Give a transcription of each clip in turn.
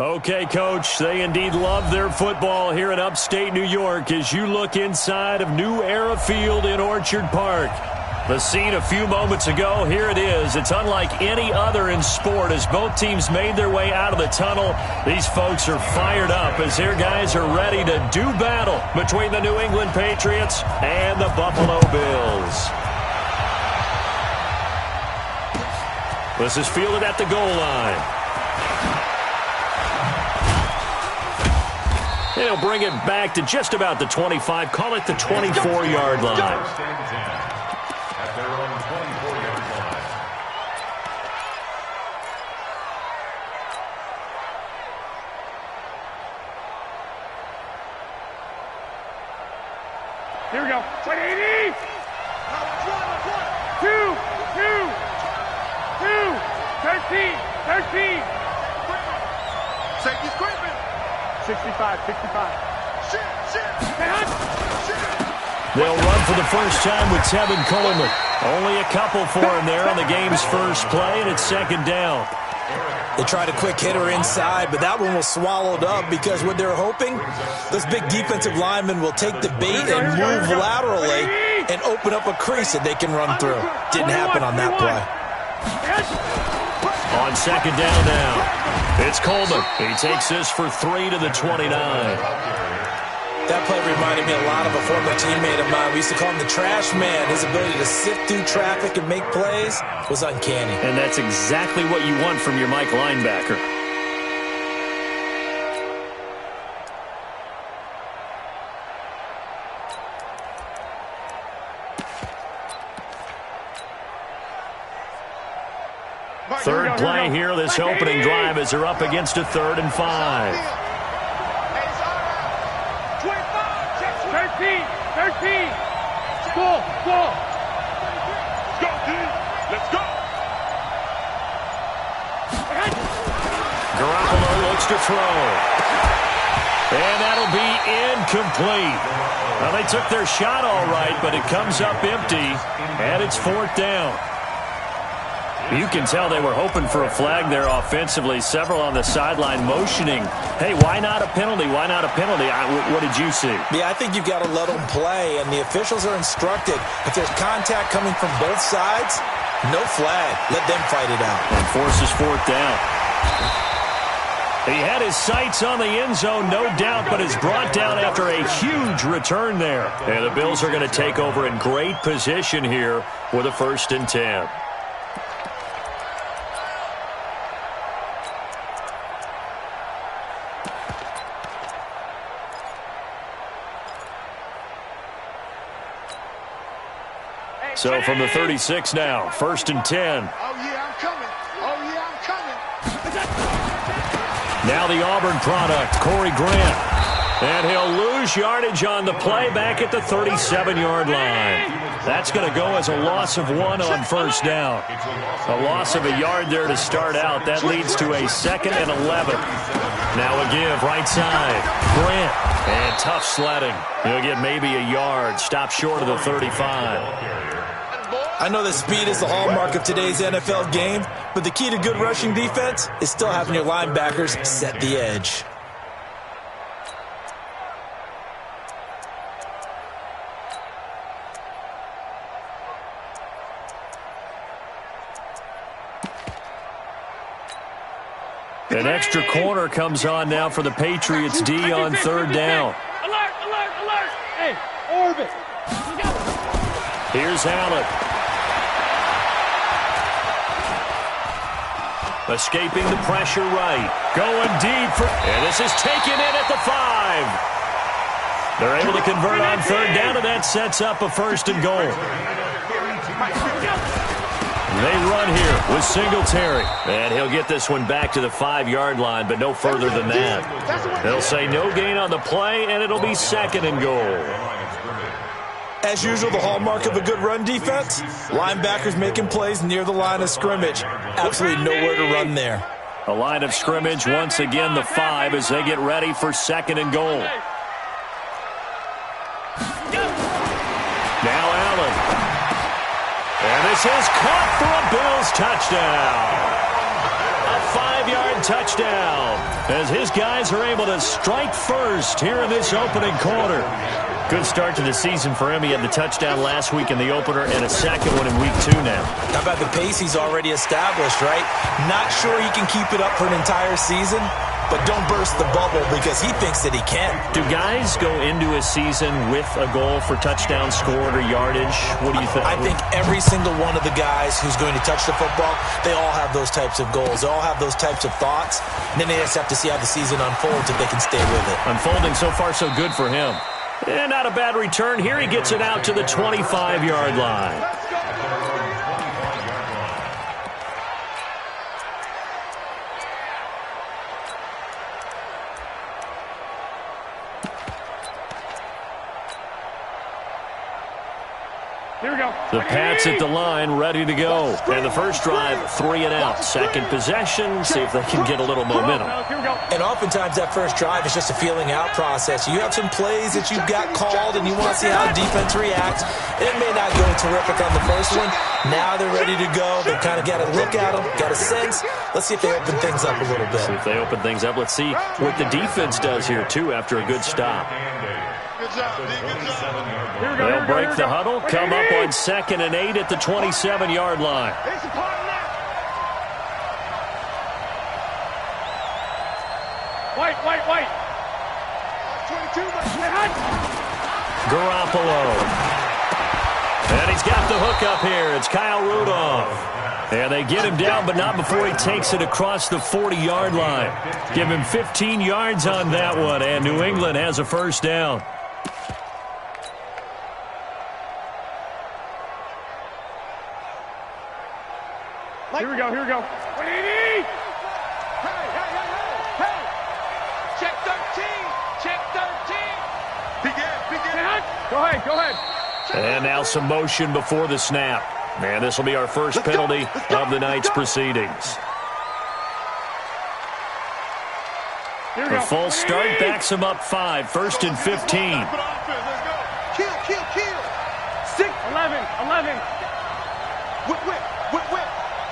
Okay, Coach, they indeed love their football here in upstate New York as you look inside of New Era Field in Orchard Park. The scene a few moments ago, here it is. It's unlike any other in sport as both teams made their way out of the tunnel. These folks are fired up as their guys are ready to do battle between the New England Patriots and the Buffalo Bills. This is fielded at the goal line. And he'll bring it back to just about the 25. Call it the 24-yard line. Here we go. 180. 13. Safety's creeping. 65. They'll run for the first time with Tevin Coleman. Only a couple for him there on the game's first play, and it's second down. They tried a quick hitter inside, but that one was swallowed up because what they're hoping, those big defensive linemen will take the bait and move laterally and open up a crease that they can run through. Didn't happen on that play. On second down now, it's Coleman. He takes this for 3 to the 29. That play reminded me a lot of a former teammate of mine. We used to call him the trash man. His ability to sift through traffic and make plays was uncanny. And that's exactly what you want from your Mike linebacker. Third play here, this opening drive as they're up against a 3rd and 5. 13. Go. Let's go. Garoppolo looks to throw. And that'll be incomplete. Well, they took their shot all right, but it comes up empty, and it's 4th down. You can tell they were hoping for a flag there offensively. Several on the sideline motioning, hey, why not a penalty? Why not a penalty? What did you see? Yeah, I think you've got to let them play, and the officials are instructed. If there's contact coming from both sides, no flag. Let them fight it out. And forces 4th down. He had his sights on the end zone, no doubt, but is brought down after a huge return there. And the Bills are going to take over in great position here with a 1st and 10. So from the 36 now, 1st and 10. Oh, yeah, I'm coming. Now the Auburn product, Corey Grant. And he'll lose yardage on the play back at the 37-yard line. That's going to go as a loss of 1 on 1st down. A loss of a yard there to start out. That leads to a 2nd and 11. Now a give right side. Grant. And tough sledding. He'll get maybe a yard. Stop short of the 35. I know that speed is the hallmark of today's NFL game, but the key to good rushing defense is still having your linebackers set the edge. An extra corner comes on now for the Patriots D on 3rd down. Alert. Hey, orbit. Here's Allen. Escaping the pressure right. Going deep for... And this is taken in at the 5. They're able to convert on 3rd down, and that sets up a 1st and goal. They run here with Singletary. And he'll get this one back to the 5-yard line, but no further than that. They'll say no gain on the play, and it'll be 2nd and goal. As usual, the hallmark of a good run defense, linebackers making plays near the line of scrimmage. Absolutely nowhere to run there. A line of scrimmage, once again the 5 as they get ready for 2nd and goal. Now Allen. And this is caught for a Bills touchdown. A 25-yard touchdown as his guys are able to strike first here in this opening quarter. Good start to the season for him. He had the touchdown last week in the opener and a second one in week 2 now. How about the pace he's already established, right? Not sure he can keep it up for an entire season, but don't burst the bubble because he thinks that he can. Do guys go into a season with a goal for touchdown scored or yardage? What do you think? I think every single one of the guys who's going to touch the football, they all have those types of goals. They all have those types of thoughts. And then they just have to see how the season unfolds if they can stay with it. Unfolding so far so good for him. And not a bad return here. He gets it out to the 25-yard line. Here we go. The Pats at the line, ready to go. And the first drive, 3 and out. Second possession, see if they can get a little momentum. Here we go. And oftentimes that first drive is just a feeling out process. You have some plays that you've got called and you want to see how defense reacts. It may not go terrific on the first one. Now they're ready to go. They've kind of got to look at them, got a sense. Let's see if they open things up a little bit. See if they open things up. Let's see what the defense does here, too, after a good stop. Good job, D. Good job. They'll break the huddle, come up on 2nd and 8 at the 27-yard line. It's a part of that. White. 22, Garoppolo. And he's got the hook up here. It's Kyle Rudolph. And they get him down, but not before he takes it across the 40-yard line. Give him 15 yards on that one, and New England has a first down. Here we go. 180. Hey. Check 13. Begin. Go ahead. And now some motion before the snap. And this will be our first penalty of the night's proceedings. The false start backs him up 5. 1st and 15. Kill. 6, 11. Whip.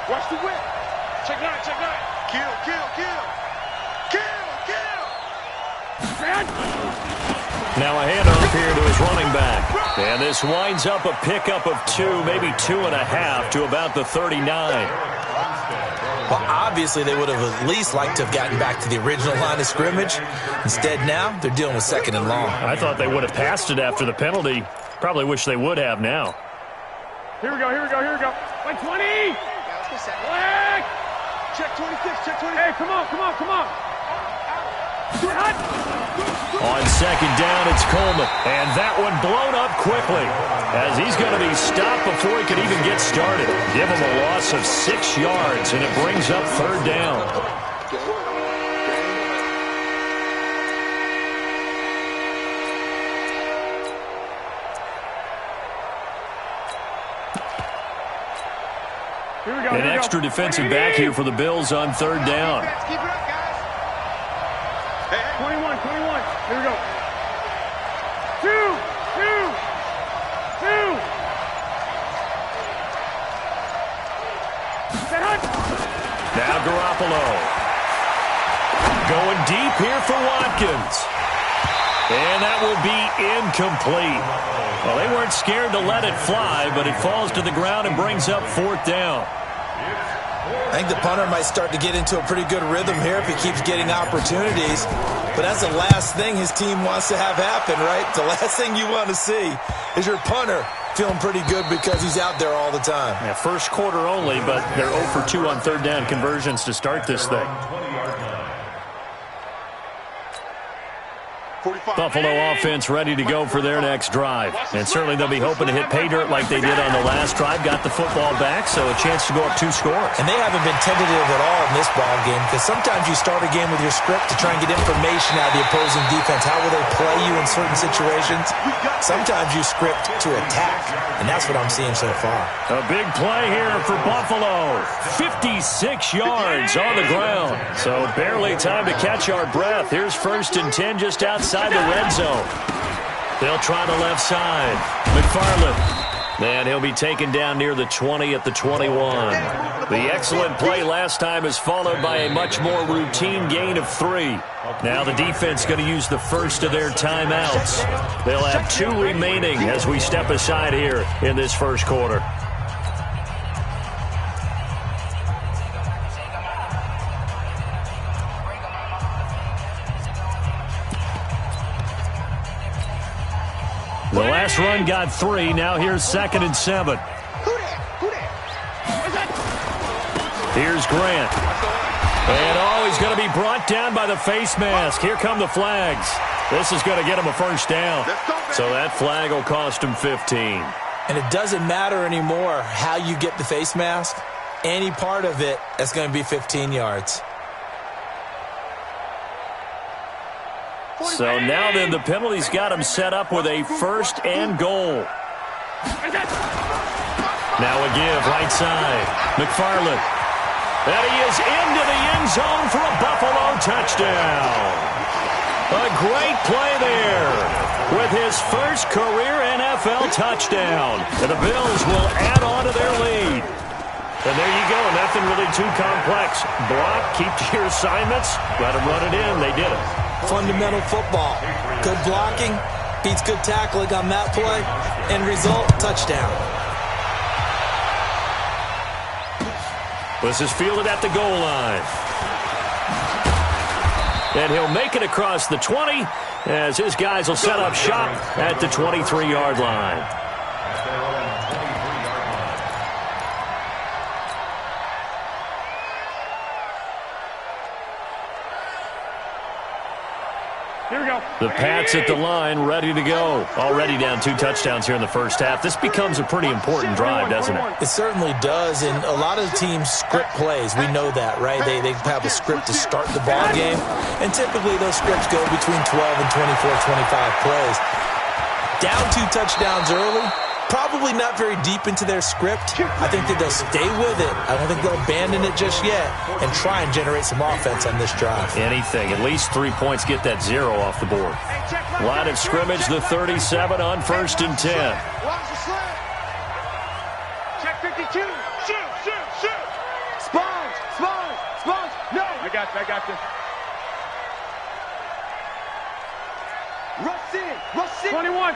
Watch the whip. Check 9. Kill. Now a handoff here to his running back. And this winds up a pickup of 2, maybe 2.5 to about the 39. Well, obviously they would have at least liked to have gotten back to the original line of scrimmage. Instead now, they're dealing with 2nd and long. I thought they would have passed it after the penalty. Probably wish they would have now. Here we go. Like 20. Black. Check 26. Hey, come on. On 2nd down, it's Coleman. And that one blown up quickly as he's going to be stopped before he can even get started. Give him a loss of 6 yards, and it brings up 3rd down. An extra defensive back here for the Bills on 3rd down. Keep it up, guys. Hey, 21. Here we go. 2. Now Garoppolo. Going deep here for Watkins. And that will be incomplete. Well, they weren't scared to let it fly, but it falls to the ground and brings up 4th down. I think the punter might start to get into a pretty good rhythm here if he keeps getting opportunities. But that's the last thing his team wants to have happen, right? The last thing you want to see is your punter feeling pretty good because he's out there all the time. Yeah, first quarter only, but they're 0 for 2 on 3rd down conversions to start this thing. Buffalo offense ready to go for their next drive. And certainly they'll be hoping to hit pay dirt like they did on the last drive. Got the football back, so a chance to go up 2 scores. And they haven't been tentative at all in this ball game because sometimes you start a game with your script to try and get information out of the opposing defense. How will they play you in certain situations? Sometimes you script to attack, and that's what I'm seeing so far. A big play here for Buffalo. 56 yards on the ground. So barely time to catch our breath. Here's 1st and 10 just outside the red zone. They'll try the left side. McFarland And he'll be taken down near the 20 at the 21. The excellent play last time is followed by a much more routine gain of 3. Now the defense going to use the first of their timeouts. They'll have 2 remaining as we step aside here in this first quarter. The last run got 3. Now here's 2nd and 7. Here's Grant. And he's going to be brought down by the face mask. Here come the flags. This is going to get him a first down. So that flag will cost him 15. And it doesn't matter anymore how you get the face mask. Any part of it is going to be 15 yards. So now then, the penalty's got him set up with a 1st and goal. Now a give, right side. McFarland. And he is into the end zone for a Buffalo touchdown. A great play there with his first career NFL touchdown. And the Bills will add on to their lead. And there you go, nothing really too complex. Block, keep to your assignments, let them run it in. They did it. Fundamental football. Good blocking beats good tackling on that play. End result, touchdown. This is fielded at the goal line. And he'll make it across the 20 as his guys will set up shop at the 23-yard line. Here we go. The Pats at the line, ready to go. Already down 2 touchdowns here in the first half. This becomes a pretty important drive, doesn't it? It certainly does, and a lot of teams script plays. We know that, right? They have a script to start the ball game, and typically those scripts go between 12 and 24, 25 plays. Down 2 touchdowns early, probably not very deep into their script. I think that they'll stay with it. I don't think they'll abandon it just yet and try and generate some offense on this drive. Anything. At least 3 points, get that 0 off the board. Line of scrimmage, the 37 on 1st and 10. Check 52. Shoot. Sponge. No. I got this. Rush in. 21.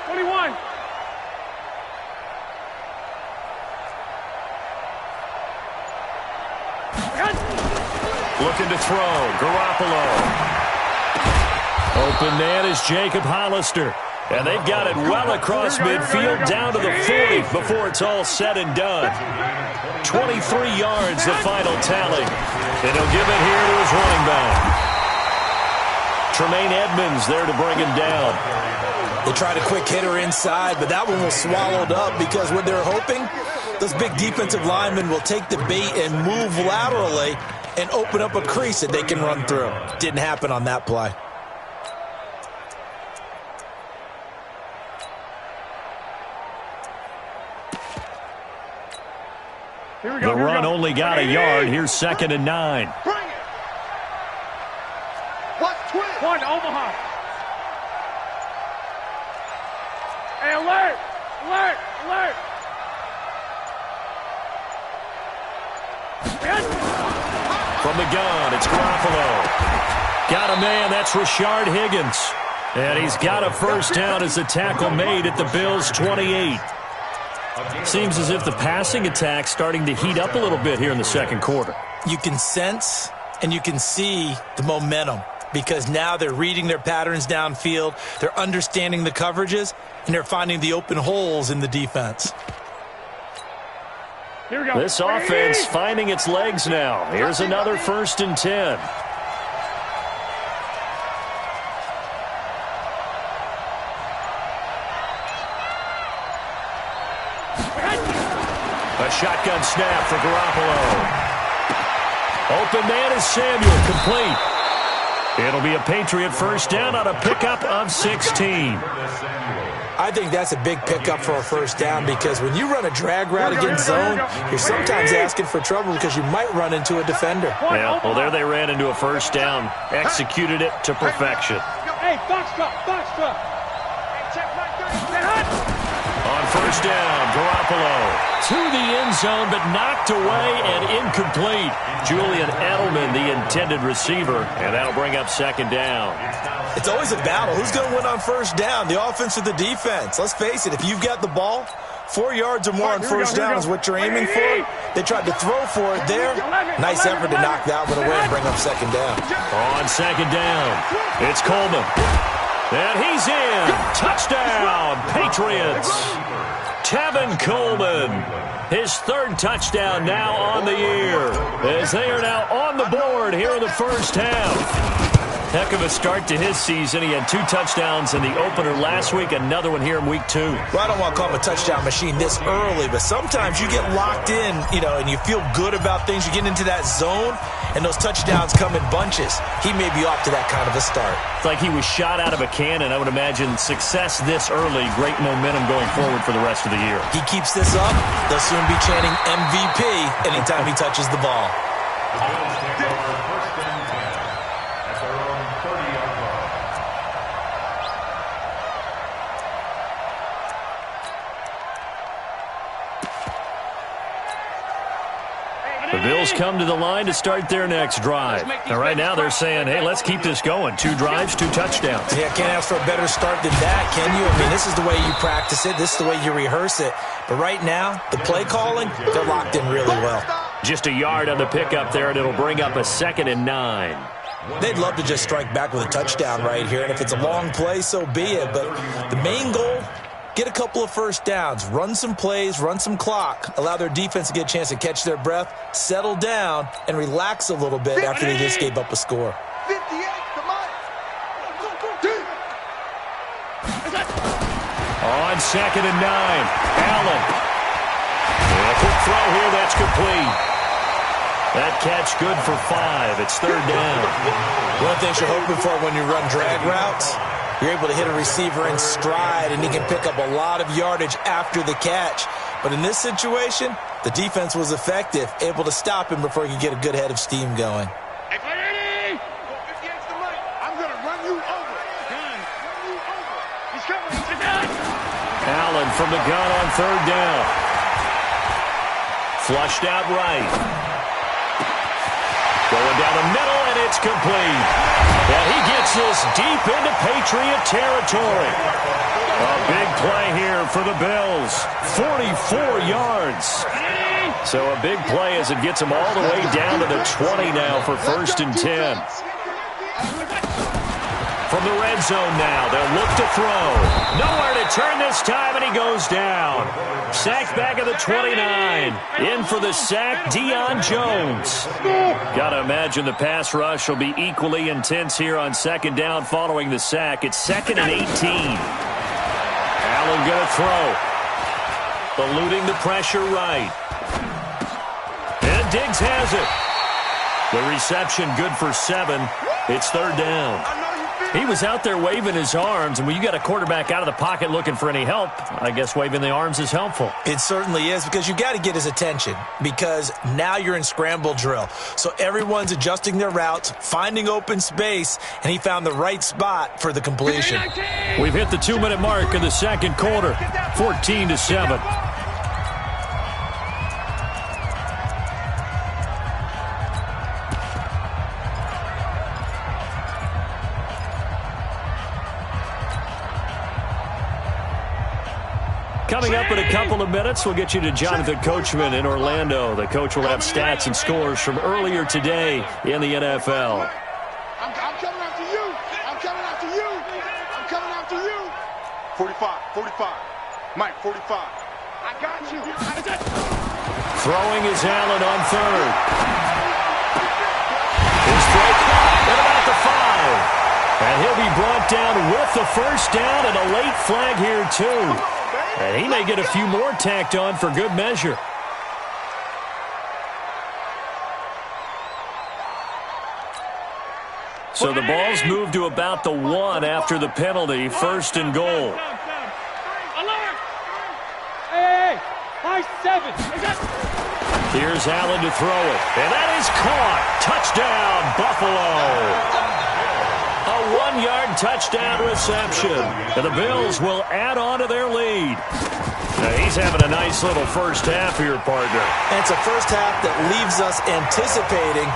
Looking to throw. Garoppolo. Open man is Jacob Hollister. And they've got it well across midfield down to the 40 before it's all said and done. 23 yards the final tally. And he'll give it here to his running back. Tremaine Edmonds there to bring him down. They tried a quick hitter inside, but that one was swallowed up because what they're hoping, those big defensive linemen will take the bait and move laterally and open up a crease that they can run through. Didn't happen on that play. The run only got a yard. Here's 2nd and 9. Bring it. One, Omaha. Hey, alert. From the gun, it's Garoppolo. Got a man, that's Rashard Higgins. And he's got a first down as the tackle made at the Bills' 28. Seems as if the passing attack's starting to heat up a little bit here in the second quarter. You can sense and you can see the momentum because now they're reading their patterns downfield, they're understanding the coverages, and they're finding the open holes in the defense. Here we go. This offense finding its legs now. Here's another 1st and 10. A shotgun snap for Garoppolo. Open man is Samuel, complete. It'll be a Patriot first down on a pickup of 16. I think that's a big pickup for a first down because when you run a drag route against zone, you're sometimes asking for trouble because you might run into a defender. Yeah, well, there they ran into a first down, executed it to perfection. Hey, box truck. On 1st first down. Garoppolo to the end zone, but knocked away and incomplete. Julian Edelman, the intended receiver, and that'll bring up second down. It's always a battle. Who's going to win on first down, the offense or the defense? Let's face it, if you've got the ball, 4 yards or more on first down is what you're aiming for. They tried to throw for it there. Nice effort to knock that one away and bring up second down. On second down, it's Coleman. And he's in. Touchdown, Patriots. Tevin Coleman, his third touchdown now on the year, as they are now on the board here in the first half. Heck of a start to his season. He had 2 touchdowns in the opener last week, another one here in week 2. Well, I don't want to call him a touchdown machine this early, but sometimes you get locked in, and you feel good about things. You get into that zone, and those touchdowns come in bunches. He may be off to that kind of a start. It's like he was shot out of a cannon. I would imagine success this early, great momentum going forward for the rest of the year. He keeps this up, they'll soon be chanting MVP anytime he touches the ball. The Bills come to the line to start their next drive. Now, right now, they're saying, hey, let's keep this going. 2 drives, 2 touchdowns. Yeah, can't ask for a better start than that, can you? I mean, this is the way you practice it. This is the way you rehearse it. But right now, the play calling, they're locked in really well. Just a yard on the pickup there, and it'll bring up a 2nd and 9. They'd love to just strike back with a touchdown right here, and if it's a long play, so be it. But the main goal, get a couple of first downs, run some plays, run some clock, allow their defense to get a chance to catch their breath, settle down, and relax a little bit after they just gave up a score. 58, come on. On 2nd and 9, Allen. And a quick throw here, that's complete. That catch good for 5. It's 3rd down. One of the things you're hoping for when you run drag routes, you're able to hit a receiver in stride, and he can pick up a lot of yardage after the catch. But in this situation, the defense was effective, able to stop him before he could get a good head of steam going. Hey, ready? Go 58's the money. I'm going to run you over. Gun. Run you over. He's coming. He's done. Allen from the gun on 3rd down. Flushed out right. Going down the middle, and it's complete. And he gets this deep into Patriot territory. A big play here for the Bills. 44 yards. So a big play as it gets them all the way down to the 20 now for 1st and 10. From the red zone now, they'll look to throw. Nowhere to turn this time, and he goes down. Sacked back at the 29. In for the sack, Deion Jones. Gotta imagine the pass rush will be equally intense here on 2nd down following the sack. It's 2nd and 18. Allen gonna throw. Eluding the pressure right. And Diggs has it. The reception good for 7. It's 3rd down. He was out there waving his arms, and when you got a quarterback out of the pocket looking for any help, I guess waving the arms is helpful. It certainly is, because you got to get his attention, because now you're in scramble drill. So everyone's adjusting their routes, finding open space, and he found the right spot for the completion. We've hit the 2-minute mark of the 2nd quarter, 14-7. Coming up in a couple of minutes, we'll get you to Jonathan Coachman in Orlando. The coach will have stats and scores from earlier today in the NFL. I'm coming after you. I'm coming after you. I'm coming after you. 45. Mike, 45. I got you. Throwing is Allen on 3rd. His throw caught at about the 5. And he'll be brought down with the 1st down, and a late flag here, too. And he may get a few more tacked on for good measure. So the ball's moved to about the 1 after the penalty. 1st and goal. Hey, high 7. Here's Allen to throw it. And that is caught. Touchdown, Buffalo. A 1-yard touchdown reception. And the Bills will add on to their lead. He's having a nice little first half here, partner. And it's a first half that leaves us anticipating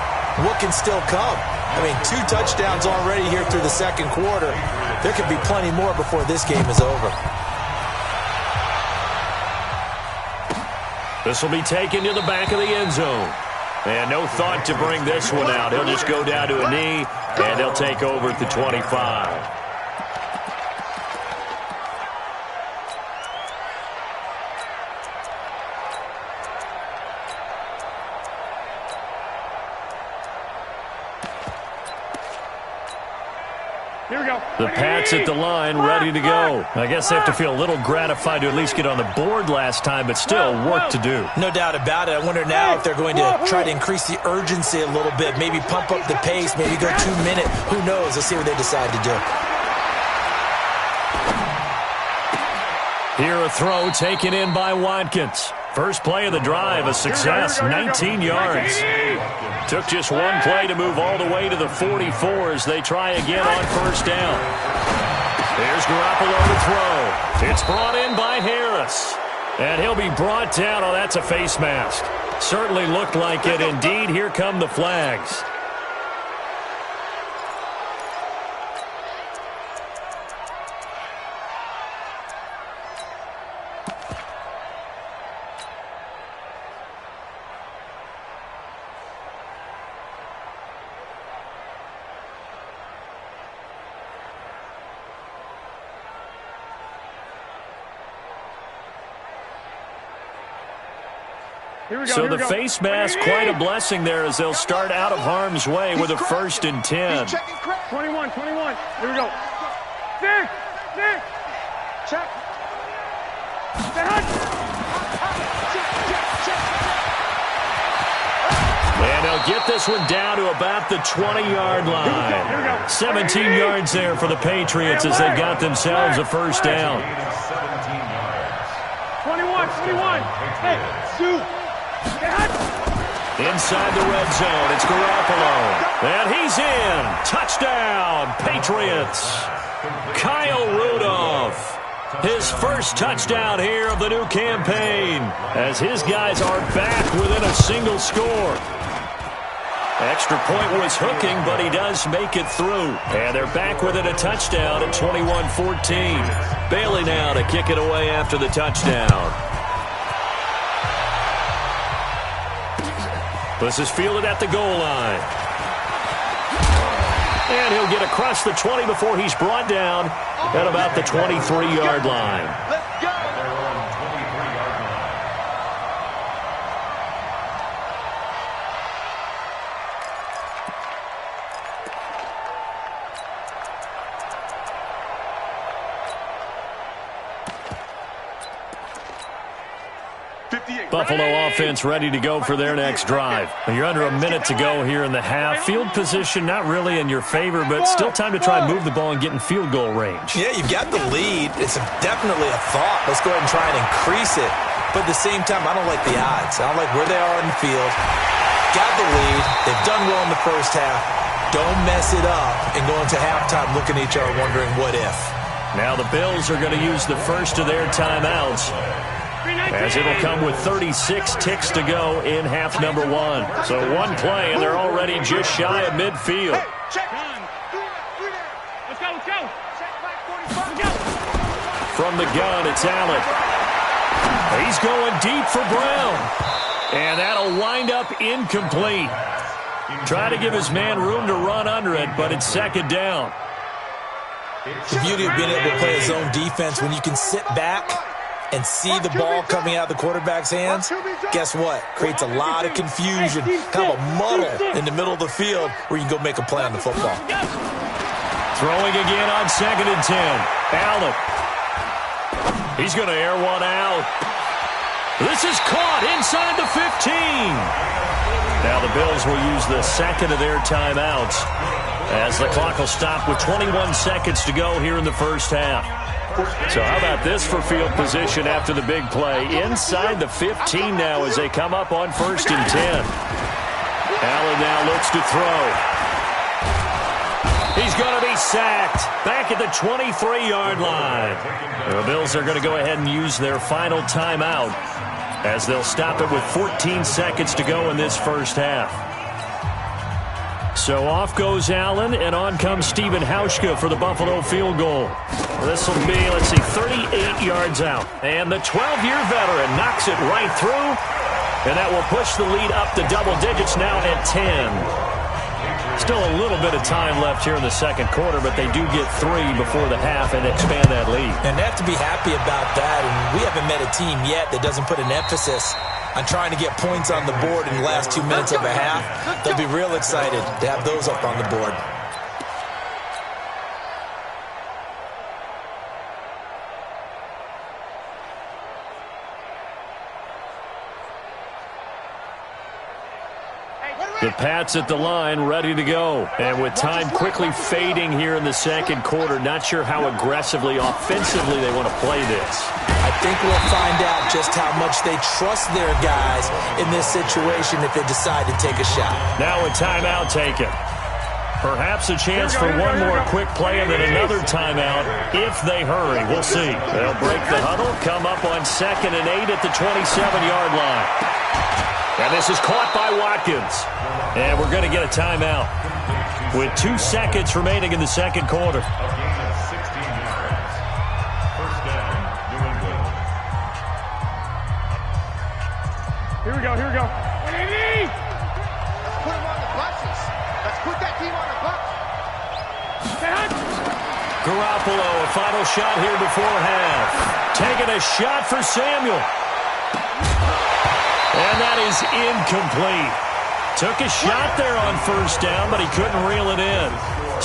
what can still come. I mean, 2 touchdowns already here through the second quarter. There could be plenty more before this game is over. This will be taken to the back of the end zone. And no thought to bring this one out. He'll just go down to a knee, and they'll take over at the 25. Here we go. The Pats at the line, ready to go. I guess they have to feel a little gratified to at least get on the board last time, but still work to do. No doubt about it. I wonder now if they're going to try to increase the urgency a little bit, maybe pump up the pace, maybe go 2 minute. Who knows? Let's see what they decide to do. Here a throw taken in by Watkins. First play of the drive, a success, 19 yards. Took just one play to move all the way to the 44 as they try again on first down. Here's Garoppolo to throw. It's brought in by Harris. And he'll be brought down. Oh, that's a face mask. Certainly looked like it. Indeed, here come the flags. So the face mask, quite a blessing there as they'll start out of harm's way with a 1st and 10. 21. Here we go. Six. Check. And they'll get this one down to about the 20-yard line. 17 yards there for the Patriots as they got themselves a first down. 21. Hey, Sue. Inside the red zone, it's Garoppolo. And he's in. Touchdown, Patriots. Kyle Rudolph. His first touchdown here of the new campaign as his guys are back within a single score. Extra point was hooking, but he does make it through. And they're back within a touchdown at 21-14. Bailey now to kick it away after the touchdown. This is fielded at the goal line. And he'll get across the 20 before he's brought down at about the 23-yard line. Let's go. Buffalo offense ready to go for their next drive. You're under a minute to go here in the half. Field position not really in your favor, but still time to try and move the ball and get in field goal range. Yeah, you've got the lead. It's definitely a thought. Let's go ahead and try and increase it. But at the same time, I don't like the odds. I don't like where they are on the field. Got the lead. They've done well in the first half. Don't mess it up and go into halftime looking at each other wondering what if. Now the Bills are going to use the first of their timeouts, as it'll come with 36 ticks to go in half number 1. So one play, and they're already just shy of midfield. Let's go. From the gun, it's Allen. He's going deep for Brown. And that'll wind up incomplete. Try to give his man room to run under it, but it's second down. The beauty of being able to play a zone defense when you can sit back and see the ball coming out of the quarterback's hands, guess what? Creates a lot of confusion, kind of a muddle in the middle of the field where you can go make a play on the football. Throwing again on 2nd and 10. Allen. He's going to air one out. This is caught inside the 15. Now the Bills will use the second of their timeouts as the clock will stop with 21 seconds to go here in the first half. So how about this for field position after the big play? Inside the 15 now as they come up on 1st and 10. Allen now looks to throw. He's going to be sacked back at the 23-yard line. The Bills are going to go ahead and use their final timeout as they'll stop it with 14 seconds to go in this first half. So off goes Allen, and on comes Stephen Hauschka for the Buffalo field goal. This will be, 38 yards out. And the 12-year veteran knocks it right through, and that will push the lead up to double digits now at 10. Still a little bit of time left here in the second quarter, but they do get 3 before the half and expand that lead. And they have to be happy about that. And we haven't met a team yet that doesn't put an emphasis on trying to get points on the board in the last 2 minutes of a half. They'll be real excited to have those up on the board. The Pats at the line, ready to go. And with time quickly fading here in the second quarter, not sure how aggressively, offensively they want to play this. I think we'll find out just how much they trust their guys in this situation if they decide to take a shot. Now a timeout taken. Perhaps a chance for one more quick play and then another timeout if they hurry. We'll see. They'll break the huddle, come up on 2nd and 8 at the 27-yard line. And this is caught by Watkins. And we're going to get a timeout with 2 seconds remaining in the second quarter. Here we go. Let's put him on the buses. Let's put that team on the bus. Garoppolo, a final shot here before half. Taking a shot for Samuel. And that is incomplete. Took a shot there on first down, but he couldn't reel it in.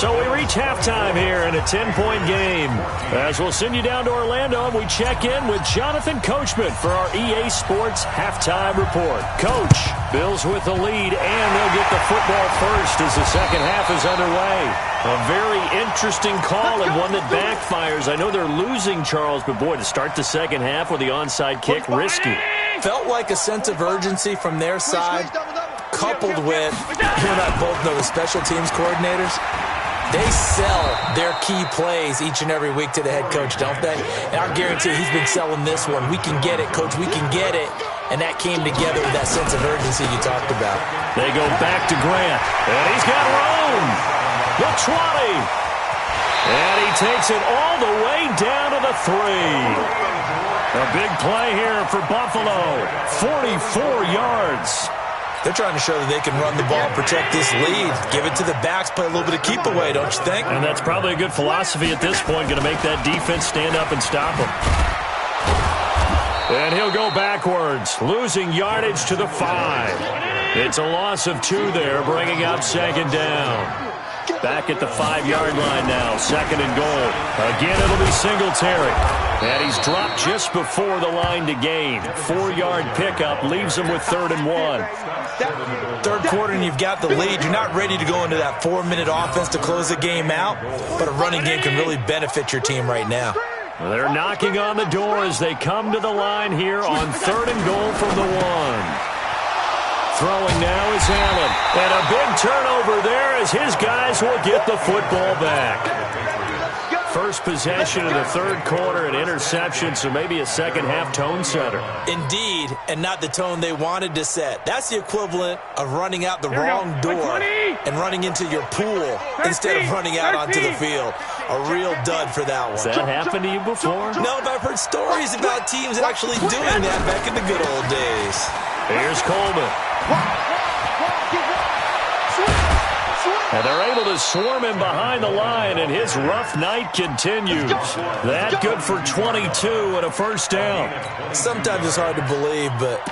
So we reach halftime here in a 10-point game. As we'll send you down to Orlando, and we check in with Jonathan Coachman for our EA Sports Halftime Report. Coach, Bills with the lead, and they'll get the football first as the second half is underway. A very interesting call and one that backfires. I know they're losing, Charles, but boy, to start the second half with the onside kick, risky. Felt like a sense of urgency from their side, coupled with, you and I both know the special teams coordinators, they sell their key plays each and every week to the head coach, don't they? And I guarantee he's been selling this one. We can get it, coach, we can get it. And that came together with that sense of urgency you talked about. They go back to Grant, and he's got room. The 20. And he takes it all the way down to the 3. A big play here for Buffalo. 44 yards. They're trying to show that they can run the ball and protect this lead. Give it to the backs, play a little bit of keep away, don't you think? And that's probably a good philosophy at this point, going to make that defense stand up and stop them. And he'll go backwards, losing yardage to the 5. It's a loss of 2 there, bringing up second down. Back at the 5-yard line now, 2nd and goal. Again, it'll be Singletary. And he's dropped just before the line to gain. 4-yard pickup leaves him with 3rd and 1. Third quarter and you've got the lead. You're not ready to go into that 4-minute offense to close the game out, but a running game can really benefit your team right now. They're knocking on the door as they come to the line here on 3rd and goal from the 1. Throwing now is Allen. And a big turnover there as his guys will get the football back. First possession of the third quarter, an interception, so maybe a second-half tone setter. Indeed, and not the tone they wanted to set. That's the equivalent of running out the wrong door and running into your pool instead of running out onto the field. A real dud for that one. Has that happened to you before? No, but I've heard stories about teams actually doing that back in the good old days. Here's Coleman. And they're able to swarm him behind the line, and his rough night continues. That good for 22 and a first down. Sometimes it's hard to believe, but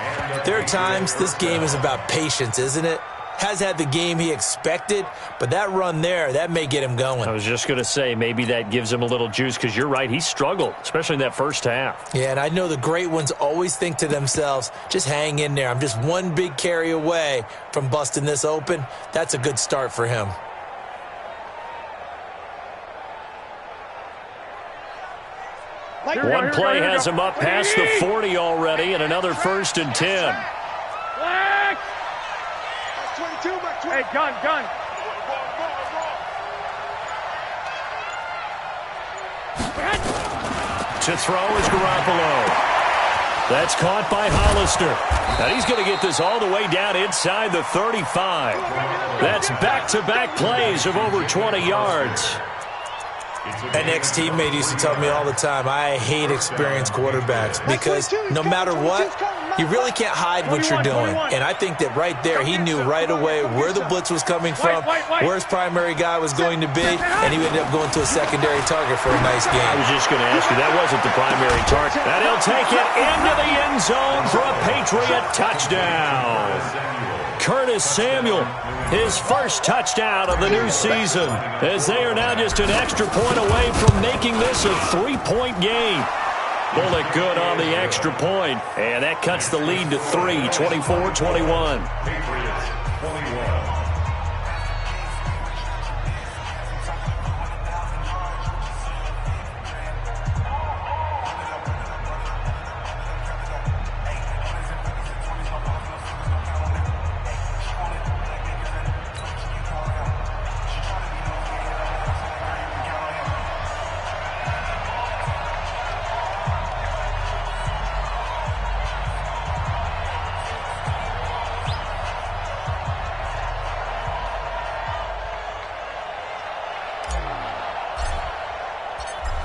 there are times this game is about patience, isn't it? Has had the game he expected, but that run there, that may get him going. I was just going to say, maybe that gives him a little juice, because you're right, he struggled, especially in that first half. Yeah, and I know the great ones always think to themselves, just hang in there. I'm just one big carry away from busting this open. That's a good start for him. One play has him up past the 40 already, and another 1st and 10. Hey, gun. To throw is Garoppolo. That's caught by Hollister. And he's going to get this all the way down inside the 35. That's back-to-back plays of over 20 yards. An ex-teammate used to tell me all the time, I hate experienced quarterbacks because no matter what, you really can't hide what you're doing. And I think that right there, he knew right away where the blitz was coming from, where his primary guy was going to be, and he ended up going to a secondary target for a nice game. I was just going to ask you, that wasn't the primary target. And he'll take it into the end zone for a Patriot touchdown. Curtis Samuel, his first touchdown of the new season, as they are now just an extra point away from making this a 3-point game. Bullet good on the extra point, and that cuts the lead to 3, 24-21.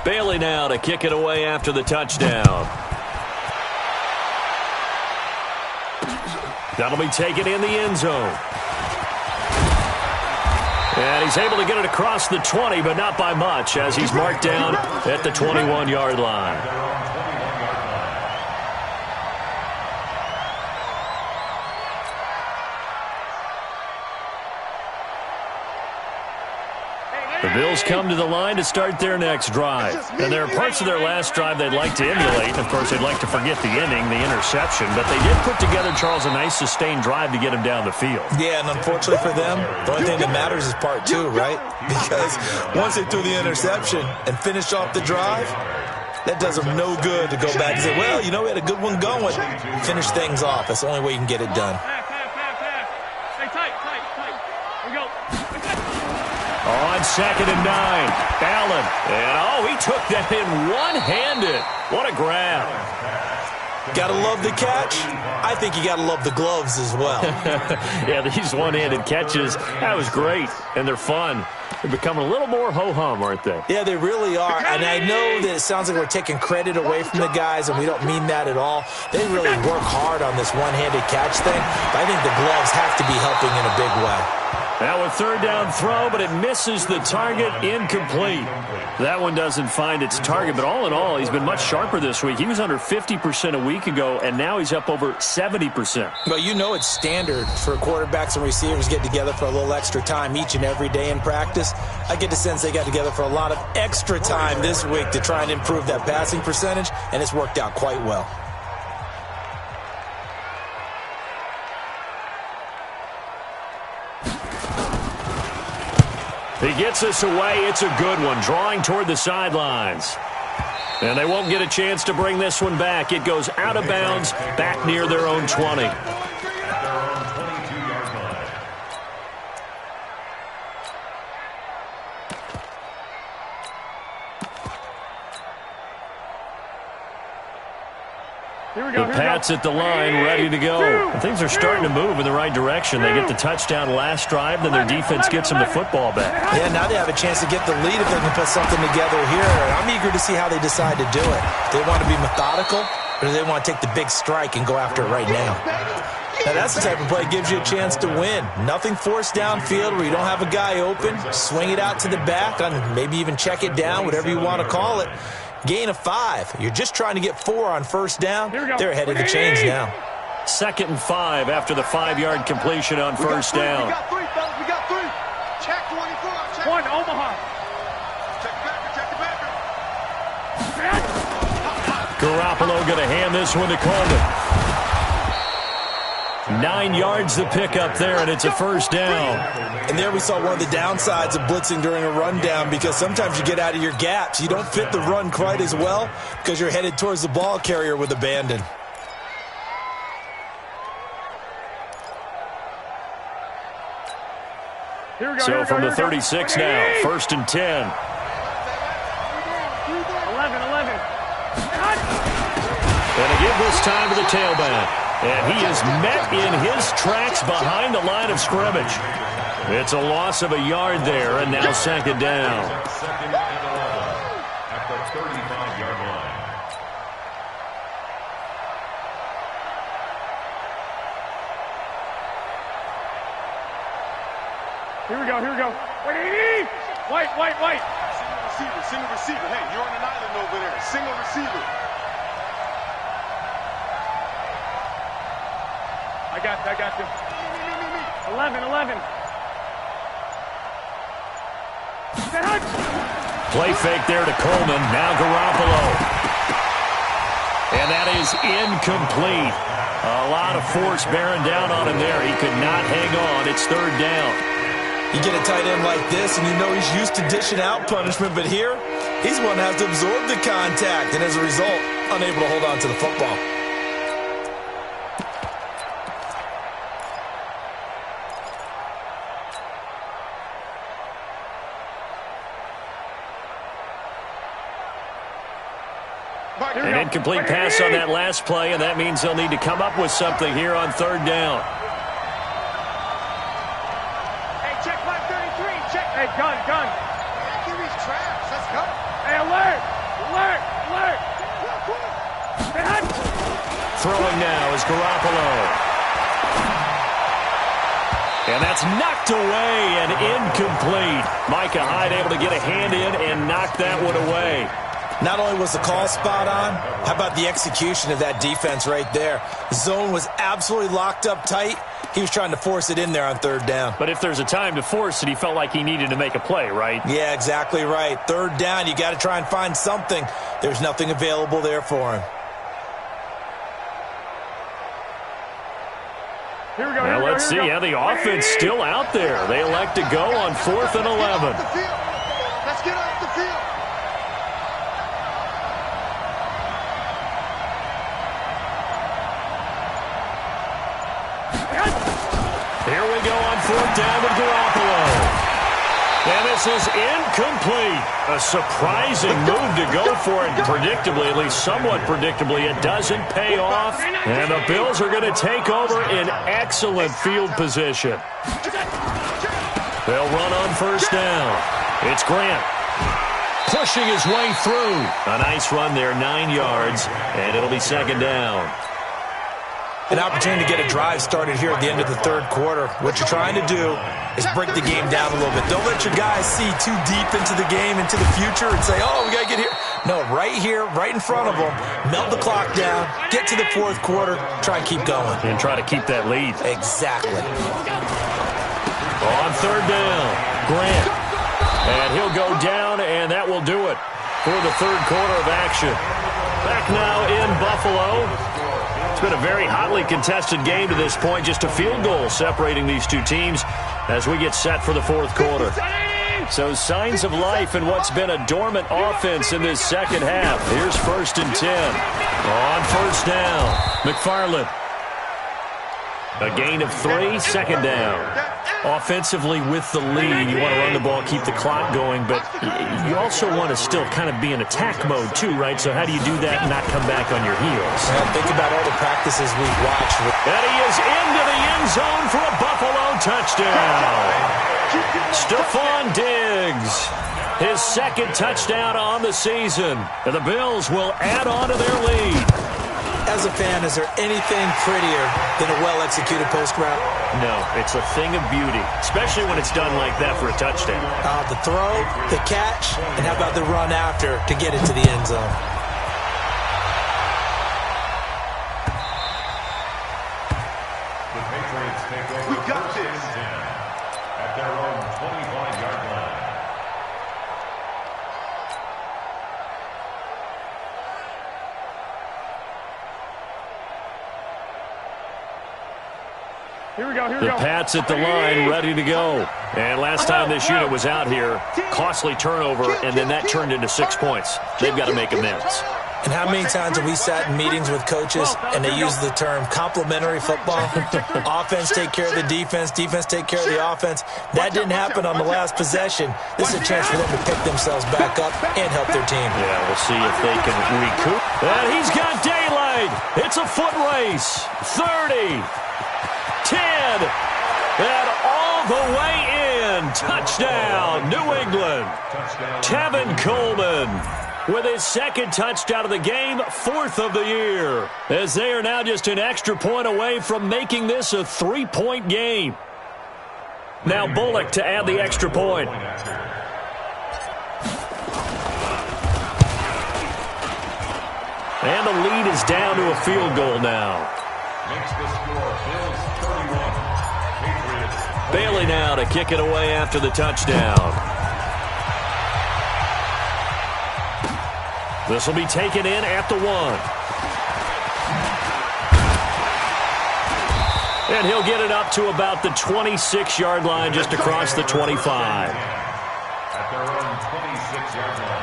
Bailey now to kick it away after the touchdown. That'll be taken in the end zone. And he's able to get it across the 20, but not by much, as he's marked down at the 21-yard line. The Bills come to the line to start their next drive. And there are parts of their last drive they'd like to emulate. And, of course, they'd like to forget the ending, the interception. But they did put together, Charles, a nice sustained drive to get him down the field. Yeah, and unfortunately for them, the only thing that matters is part 2, right? Because once they threw the interception and finished off the drive, that does them no good to go back and say, well, you know, we had a good one going. Finish things off. That's the only way you can get it done. Stay tight. Here we go. On 2nd and 9, Allen. And, he took that in one-handed. What a grab. Got to love the catch. I think you got to love the gloves as well. Yeah, these one-handed catches, that was great. And they're fun. They're becoming a little more ho-hum, aren't they? Yeah, they really are. And I know that it sounds like we're taking credit away from the guys, and we don't mean that at all. They really work hard on this one-handed catch thing. But I think the gloves have to be helping in a big way. Now a third down throw, but it misses the target, incomplete. That one doesn't find its target, but all in all, he's been much sharper this week. He was under 50% a week ago, and now he's up over 70%. Well, you know it's standard for quarterbacks and receivers get together for a little extra time each and every day in practice. I get the sense they got together for a lot of extra time this week to try and improve that passing percentage, and it's worked out quite well. He gets us away. It's a good one, drawing toward the sidelines. And they won't get a chance to bring this one back. It goes out of bounds, back near their own 20. The Pats at the line, ready to go. And things are starting to move in the right direction. They get the touchdown last drive, then their defense gets them the football back. Yeah, now they have a chance to get the lead if they can put something together here. I'm eager to see how they decide to do it. Do they want to be methodical, or do they want to take the big strike and go after it right now? Now, that's the type of play that gives you a chance to win. Nothing forced downfield where you don't have a guy open. Swing it out to the back, and maybe even check it down, whatever you want to call it. Gain of 5. You're just trying to get 4 on first down. They're ahead of the chains now. 2nd and 5 after the 5-yard completion on first down. We got 3, fellas. We got 3. Check 24. Check 1, Omaha. Check the backer. Garoppolo going to hand this one to Coleman. 9 yards the pickup there, and it's a first down. And there we saw one of the downsides of blitzing during a rundown, because sometimes you get out of your gaps. You don't fit the run quite as well because you're headed towards the ball carrier with abandon. Here we go. So from the 36 now, 1st and 10. 11. And a give this time to the tailback. And he is met in his tracks behind the line of scrimmage. It's a loss of a yard there, and now second down. Second and 11 at the 35-yard line. Here we go, here we go. Wait, white. Single receiver. Hey, you're on an island over there. Single receiver. I got you. 11. Play fake there to Coleman. Now Garoppolo. And that is incomplete. A lot of force bearing down on him there. He could not hang on. It's third down. You get a tight end like this, and you know he's used to dishing out punishment, but here, he's one that has to absorb the contact, and as a result, unable to hold on to the football. An incomplete pass on that last play, and that means they'll need to come up with something here on third down. Check 533, check. Hey, gun. Give me traps. Let's go. Hey, alert. Throwing now is Garoppolo. And that's knocked away and incomplete. Micah Hyde able to get a hand in and knock that one away. Not only was the call spot on, how about the execution of that defense right there? The zone was absolutely locked up tight. He was trying to force it in there on third down. But if there's a time to force it, he felt like he needed to make a play, right? Yeah, exactly right. Third down, you got to try and find something. There's nothing available there for him. Here we go. Now let's see how the offense still out there. They elect to go on 4th and 11. Let's get off the field. Here we go on 4th down with Garoppolo. And this is incomplete. A surprising move to go for it. Predictably, at least somewhat predictably, it doesn't pay off. And the Bills are going to take over in excellent field position. They'll run on first down. It's Grant pushing his way through. A nice run there, 9 yards, and it'll be second down. An opportunity to get a drive started here at the end of the third quarter. What you're trying to do is break the game down a little bit. Don't let your guys see too deep into the game, into the future, and say, oh, we got to get here. No, right here, right in front of them, melt the clock down, get to the fourth quarter, try and keep going. And try to keep that lead. Exactly. On third down, Grant. And he'll go down, and that will do it for the third quarter of action. Back now in Buffalo. It's been a very hotly contested game to this point. Just a field goal separating these two teams as we get set for the fourth quarter. So signs of life in what's been a dormant offense in this second half. Here's 1st and 10. On first down, McFarland. A gain of 3, second down. Offensively with the lead, you want to run the ball, keep the clock going, but you also want to still kind of be in attack mode too, right? So how do you do that and not come back on your heels? Well, think about all the practices we've watched. And he is into the end zone for a Buffalo touchdown. Stephon Diggs, his second touchdown on the season. And the Bills will add on to their lead. As a fan, is there anything prettier than a well-executed post route? No, it's a thing of beauty, especially when it's done like that for a touchdown. The throw, the catch, and how about the run after to get into the end zone? The Patriots take over. We got this. At their own 25-yard line. Here we go. The Pats at the line, ready to go. And last time this unit was out here, costly turnover, and then that turned into 6 points. They've got to make amends. And how many times have we sat in meetings with coaches and they use the term complementary football? Offense take care of the defense, defense take care of the offense. That didn't happen on the last possession. This is a chance for them to pick themselves back up and help their team. Yeah, we'll see if they can recoup. And he's got daylight. inside. It's a foot race. 30. 10. And all the way in. Touchdown, New England. Tevin Coleman with his second touchdown of the game, 4th of the year, as they are now just an extra point away from making this a 3-point game. Now Bullock to add the extra point. And the lead is down to a field goal now. Makes the score Bills 31, Patriots. Bailey now to kick it away after the touchdown. This will be taken in at the 1. And he'll get it up to about the 26-yard line, just across the 25. At their own 26-yard line.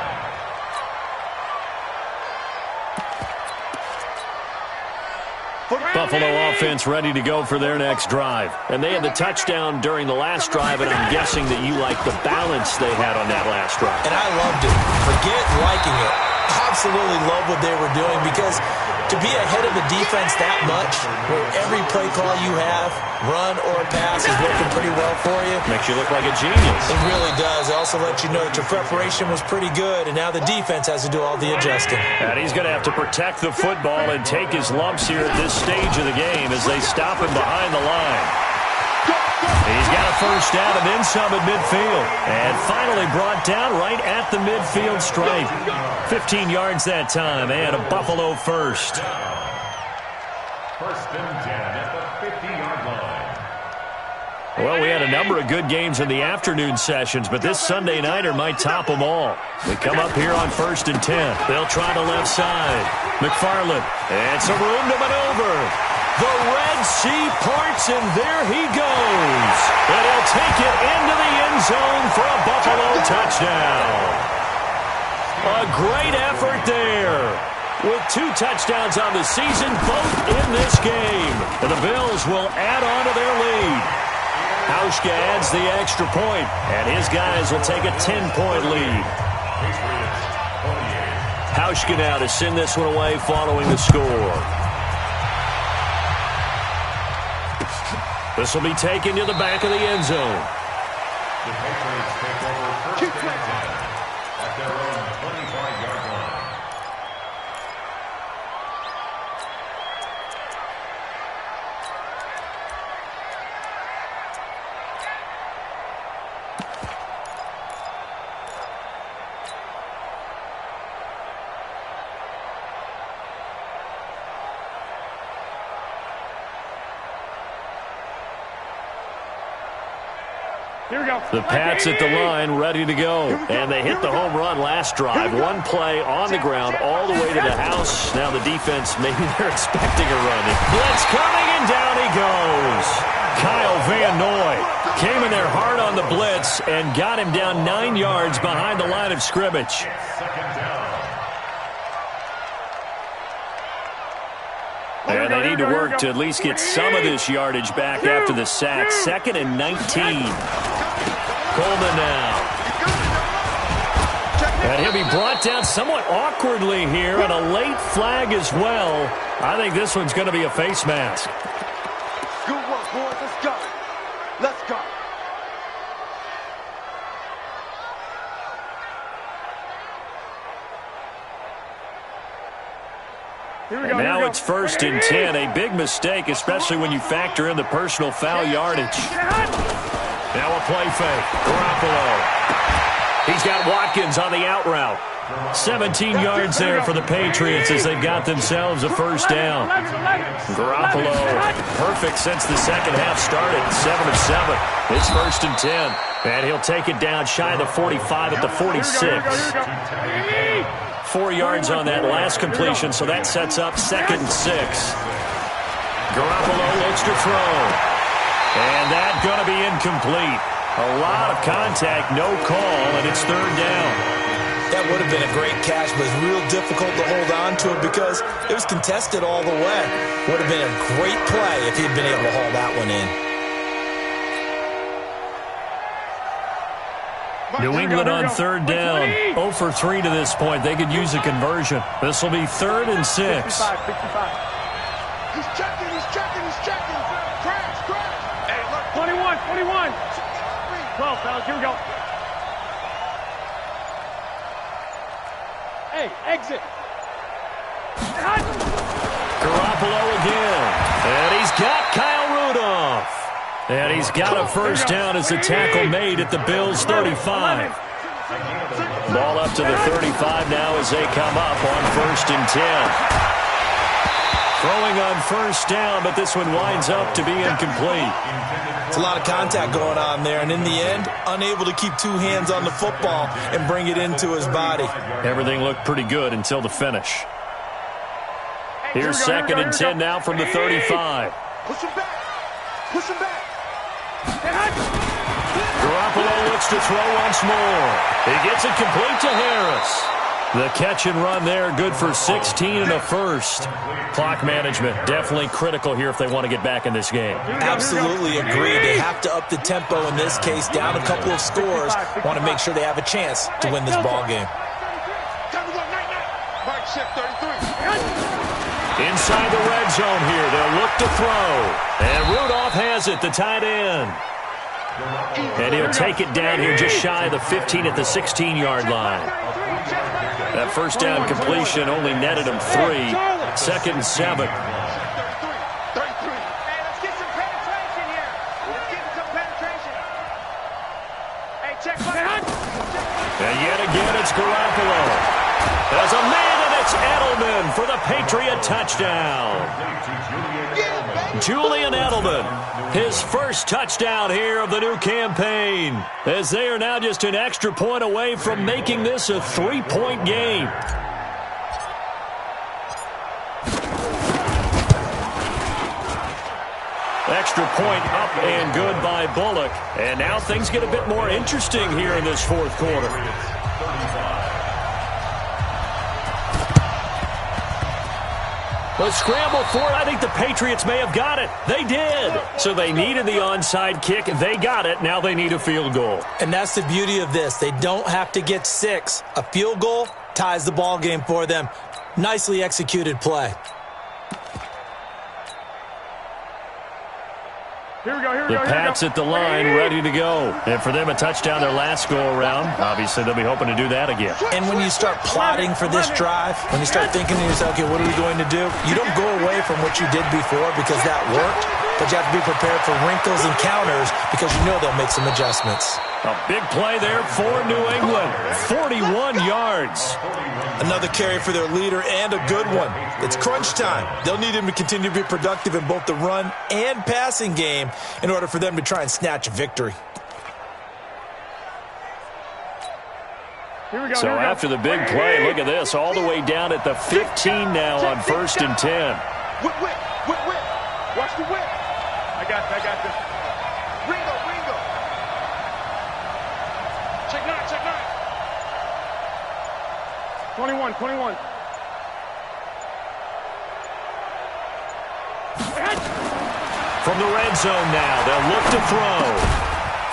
Buffalo offense ready to go for their next drive. And they had the touchdown during the last drive, and I'm guessing that you like the balance they had on that last drive. And I loved it. Forget liking it. Absolutely love what they were doing, because to be ahead of the defense that much, where every play call you have, run or pass, is working pretty well for you. Makes you look like a genius. It really does. It also lets you know that your preparation was pretty good, and now the defense has to do all the adjusting. And he's going to have to protect the football and take his lumps here at this stage of the game as they stop him behind the line. He's got a first down and then some at midfield. And finally brought down right at the midfield stripe. 15 yards that time, and a Buffalo first. First and 10 at the 50-yard line. Well, we had a number of good games in the afternoon sessions, but this Sunday nighter might top them all. We come up here on 1st and 10. They'll try the left side. McFarland, and some room to maneuver. The Red Sea parts, and there he goes. And he'll take it into the end zone for a Buffalo touchdown. A great effort there, with 2 touchdowns on the season, both in this game. And the Bills will add on to their lead. Hauschka adds the extra point, and his guys will take a 10-point lead. Hauschka now to send this one away following the score. This will be taken to the back of the end zone. The Patriots take over 1st and 10 at their own 25-yard line. Here we go. The Pats at the line, ready to go. And they hit the home run last drive. One play on the ground all the way to the house. Now the defense, maybe they're expecting a run. Blitz coming, and down he goes. Kyle Van Noy came in there hard on the blitz and got him down 9 yards behind the line of scrimmage. Second down. And they need to work to at least get some of this yardage back after the sack. 2nd and 19. Coleman now. And he'll be brought down somewhat awkwardly here, and a late flag as well. I think this one's going to be a face mask. Good work, boys. Let's go. Let's go. Here we go. And now it's 1st and 10. A big mistake, especially when you factor in the personal foul yardage. Now a play fake. Garoppolo. He's got Watkins on the out route. 17 yards there for the Patriots as they've got themselves a first down. Garoppolo, perfect since the second half started. 7 of 7. It's 1st and 10. And he'll take it down shy of the 45 at the 46. 4 yards on that last completion, so that sets up 2nd and 6. Garoppolo looks to throw. And that's going to be incomplete. A lot of contact, no call, and it's 3rd down. That would have been a great catch, but it's real difficult to hold on to it because it was contested all the way. Would have been a great play if he'd been able to haul that one in. New England on third down. 0 for 3 to this point. They could use a conversion. This will be 3rd and 6. 55. He's checking. Crash. Hey, look. 21. 12, fellas, here we go. Hey, exit. Garoppolo again. And he's got Kyle Rudolph. And he's got a first down as the tackle made at the Bills' 35. Ball up to the 35 now as they come up on 1st and 10. Throwing on first down, but this one winds up to be incomplete. It's a lot of contact going on there, and in the end, unable to keep 2 hands on the football and bring it into his body. Everything looked pretty good until the finish. Here's 2nd and 10 now from the 35. Push him back. Garoppolo looks to throw once more. He gets it complete to Harris. The catch and run there, good for 16 and a first. Clock management, definitely critical here if they want to get back in this game. Absolutely agree. They have to up the tempo in this case, down a couple of scores. Want to make sure they have a chance to win this ball game. Time to go, night. Mark check 33. Inside the red zone here, they'll look to throw. And Rudolph has it, the tight end. And he'll take it down here just shy of the 15 at the 16-yard line. That first down completion only netted him 3. 2nd and 7. Hey, let's get some penetration here. Hey, check. And yet again, it's Garoppolo. There's a man, and it's Edelman for the Patriot touchdown. Julian Edelman, his first touchdown here of the new campaign, as they are now just an extra point away from making this a 3-point game. Extra point up and good by Bullock. And now things get a bit more interesting here in this 4th quarter. The scramble for it, I think the Patriots may have got it. They did. So they needed the onside kick. They got it. Now they need a field goal. And that's the beauty of this. They don't have to get 6. A field goal ties the ball game for them. Nicely executed play. Here we go. The Pats at the line, ready to go. And for them, a touchdown their last go-around. Obviously, they'll be hoping to do that again. And when you start plotting for this drive, when you start thinking to yourself, okay, what are we going to do? You don't go away from what you did before because that worked, but you have to be prepared for wrinkles and counters because you know they'll make some adjustments. A big play there for New England. 41 yards. Another carry for their leader and a good one. It's crunch time. They'll need him to continue to be productive in both the run and passing game in order for them to try and snatch a victory. So after the big play, look at this, all the way down at the 15 now on 1st and 10. Whip. Watch the whip. I got this. Ringo. Check 9. 21. From the red zone now, they'll look to throw.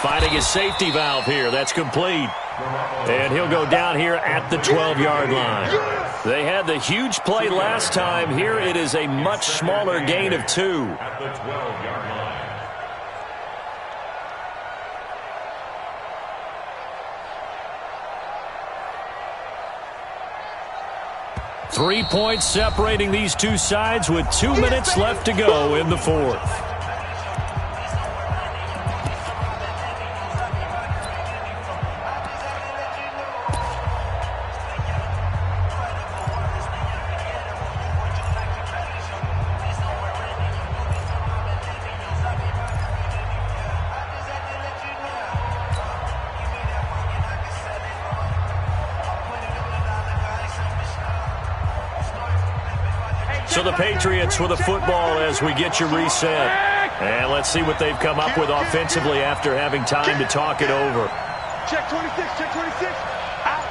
Finding his safety valve here. That's complete. And he'll go down here at the 12-yard line. They had the huge play last time. Here it is a much smaller gain of 2. At the 12-yard line. 3 points separating these two sides with 2 minutes left to go in the 4th. So the Patriots with a football as we get you reset. And let's see what they've come up with offensively after having time to talk it over. Check 26. Out.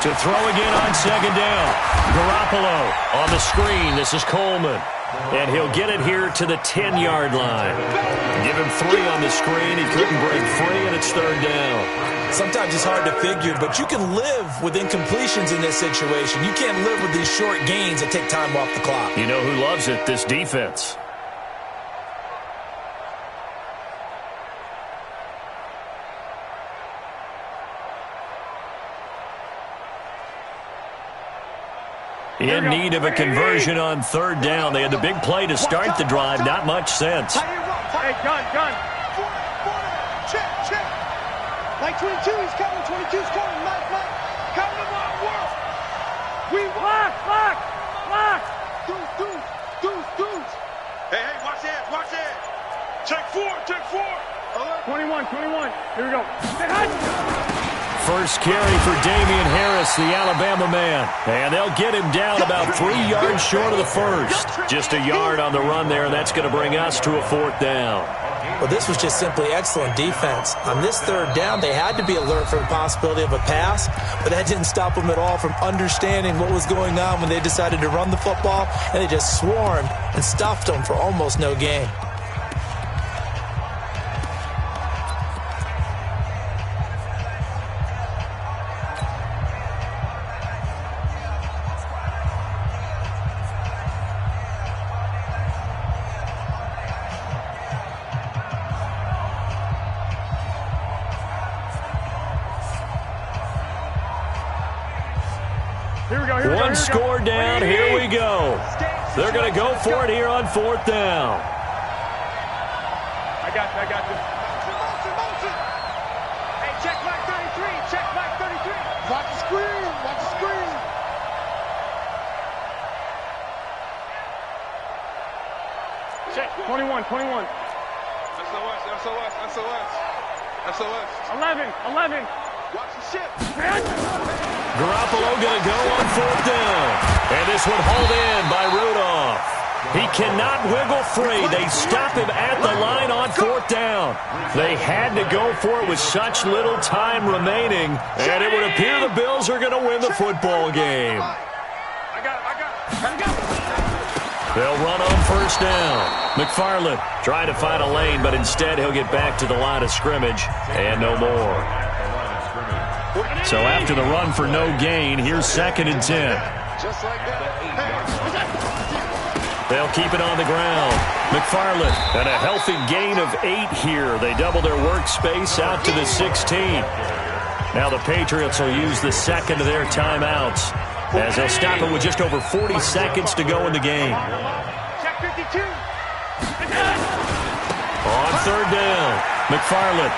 To throw again on 2nd down. Garoppolo on the screen. This is Coleman. And he'll get it here to the 10-yard line. Give him 3 on the screen. He couldn't break free, and it's 3rd down. Sometimes it's hard to figure, but you can live with incompletions in this situation. You can't live with these short gains that take time off the clock. You know who loves it? This defense. In need of a conversion on 3rd down. They had the big play to start the drive. Not much sense. Hey, gun. Check. Like 22, he's coming. 22's coming. Mike. Come to my world. We Lock. Deuce. Hey, watch that. Check 4. 21. Here we go. First carry for Damian Harris, the Alabama man. And they'll get him down about 3 yards short of the first. Just a yard on the run there, and that's going to bring us to a 4th down. Well, this was just simply excellent defense. On this 3rd down, they had to be alert for the possibility of a pass, but that didn't stop them at all from understanding what was going on when they decided to run the football, and they just swarmed and stuffed them for almost no gain. One score down. Here we go. They're going to go for it here on 4th down. I got you. Motion. Hey, check back 33. Watch the screen. Check. 21. SOS. 11. Watch the ship. Garoppolo going to go on 4th down. And this one hauled in by Rudolph. He cannot wiggle free. They stop him at the line on 4th down. They had to go for it with such little time remaining. And it would appear the Bills are going to win the football game. I got it. They'll run on 1st down. McFarland trying to find a lane, but instead he'll get back to the line of scrimmage and no more. So after the run for no gain, here's 2nd and 10. Just like that. They'll keep it on the ground. McFarland and a healthy gain of 8 here. They double their workspace out to the 16. Now the Patriots will use the 2nd of their timeouts as they'll stop it with just over 40 seconds to go in the game. Check 52. On 3rd down, McFarland.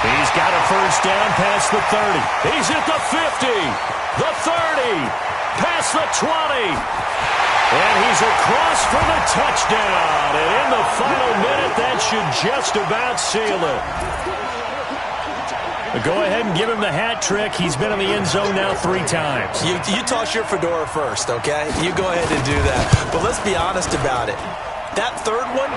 He's got a 1st down past the 30. He's at the 50, the 30, past the 20. And he's across for the touchdown. And in the final minute, that should just about seal it. Go ahead and give him the hat trick. He's been in the end zone now 3 times. You toss your fedora first, okay? You go ahead and do that. But let's be honest about it. That 3rd one,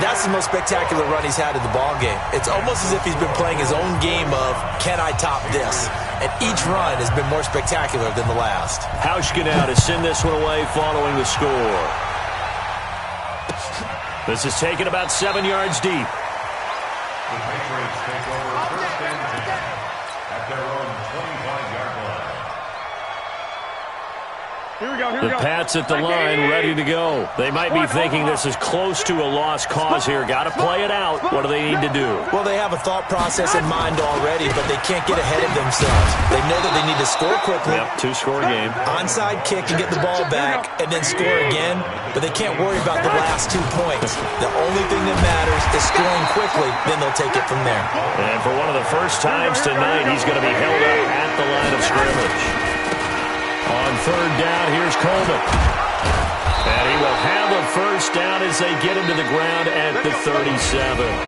that's the most spectacular run he's had in the ballgame. It's almost as if he's been playing his own game of, can I top this? And each run has been more spectacular than the last. Hauschka now to send this one away following the score. This is taken about 7 yards deep. The Patriots take over 1st and 10 at their own 25-yard line. Here we go. The Pats at the line, ready to go. They might be thinking this is close to a lost cause here. Got to play it out. What do they need to do? Well, they have a thought process in mind already, but they can't get ahead of themselves. They know that they need to score quickly. Yep, 2-score game. Onside kick and get the ball back, and then score again. But they can't worry about the last 2 points. The only thing that matters is scoring quickly. Then they'll take it from there. And for one of the first times tonight, he's going to be held up at the line of scrimmage. On 3rd down, here's Coleman. And he will have a 1st down as they get him to the ground at the 37.